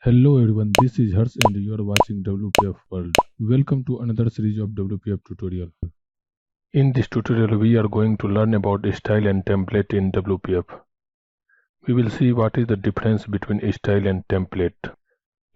Hello everyone, this is Hers and you are watching WPF World. Welcome to another series of WPF tutorial. In this tutorial we are going to learn about style and template in WPF. We will see what is the difference between style and template.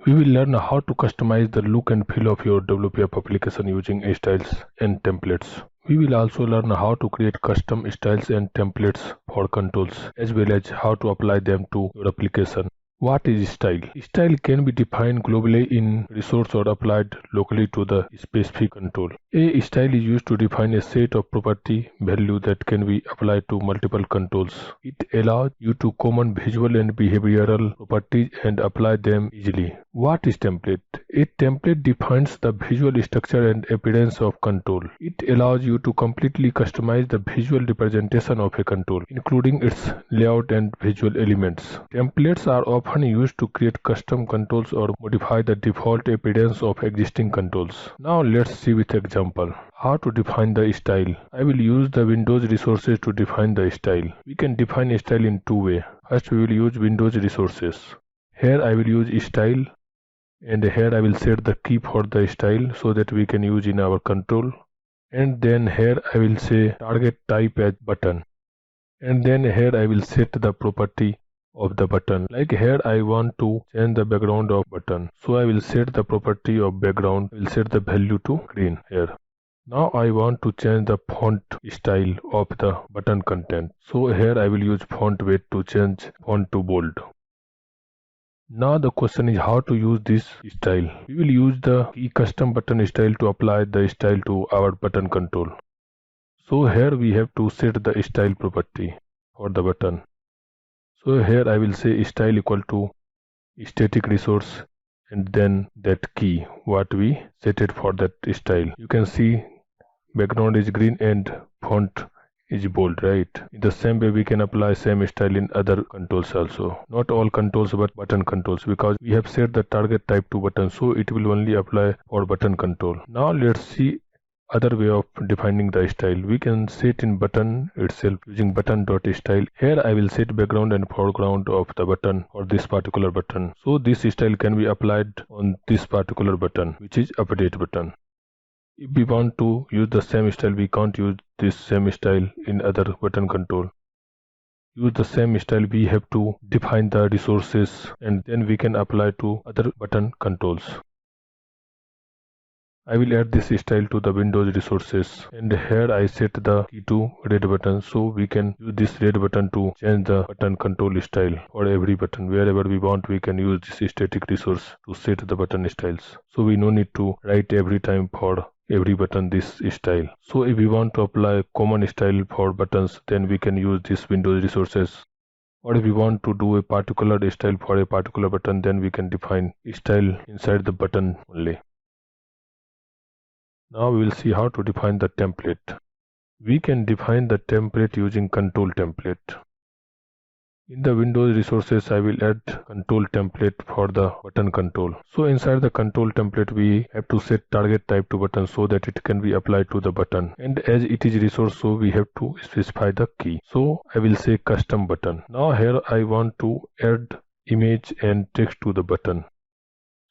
We will learn how to customize the look and feel of your WPF application using styles and templates. We will also learn how to create custom styles and templates for controls as well as how to apply them to your application. What is style? Style can be defined globally in resource or applied locally to the specific control. A style is used to define a set of property value that can be applied to multiple controls. It allows you to common visual and behavioral properties and apply them easily. What is template? A template defines the visual structure and appearance of control. It allows you to completely customize the visual representation of a control, including its layout and visual elements. Templates are often used to create custom controls or modify the default appearance of existing controls. Now let's see with example how to define the style. I will use the Windows resources to define the style. We can define a style in two ways. First we will use Windows resources. Here I will use style and here I will set the key for the style so that we can use in our control. And then here I will say target type as button. And then here I will set the property of the button. Like here I want to change the background of button, so I will set the property of background. I will set the value to green here. Now I want to change the font style of the button content, so here I will use font weight to change font to bold. Now the question is how to use this style. We will use the key custom button style to apply the style to our button control. So here we have to set the style property for the button. So here I will say style equal to static resource and then that key what we set it for that style. You can see background is green and font is bold, right? In the same way we can apply same style in other controls also. Not all controls but button controls, because we have set the target type to button, so it will only apply for button control. Now let's see other way of defining the style. We can set in button itself using button.style. Here I will set background and foreground of the button for this particular button, so this style can be applied on this particular button, which is update button. If we want to use the same style, we can't use this same style in other button control. Use the same style, we have to define the resources and then we can apply to other button controls. I will add this style to the Windows resources, and here I set the key to red button, so we can use this red button to change the button control style for every button. Wherever we want we can use this static resource to set the button styles, so we no need to write every time for every button this style. So if we want to apply common style for buttons, then we can use this Windows resources. Or if we want to do a particular style for a particular button, then we can define style inside the button only. Now we will see how to define the template. We can define the template using control template. In the Windows resources, I will add control template for the button control. So inside the control template, we have to set target type to button so that it can be applied to the button. And as it is resource, so we have to specify the key. So I will say custom button. Now here I want to add image and text to the button.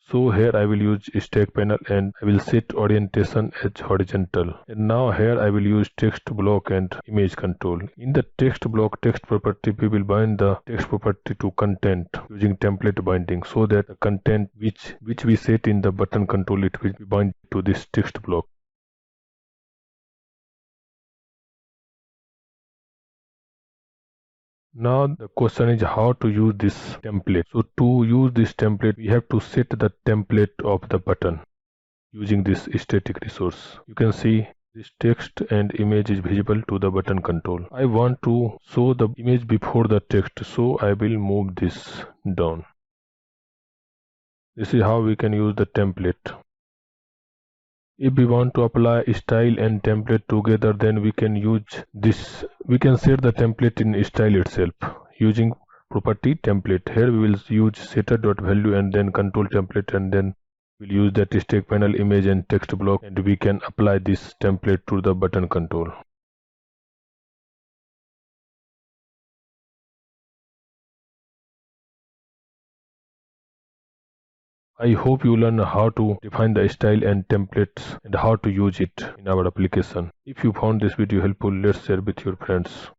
So here I will use stack panel and I will set orientation as horizontal. And now here I will use text block and image control. In the text block text property, we will bind the text property to content using template binding, so that the content which we set in the button control, it will be bind to this text block. Now the question is how to use this template. So to use this template, we have to set the template of the button using this static resource. You can see this text and image is visible to the button control. I want to show the image before the text, so I will move this down. This is how we can use the template. If we want to apply style and template together, then we can use this. We can set the template in style itself using property template. Here we will use setter.value and then control template, and then we'll use that stack panel image and text block, and we can apply this template to the button control. I hope you learn how to define the style and templates and how to use it in our application. If you found this video helpful, let's share with your friends.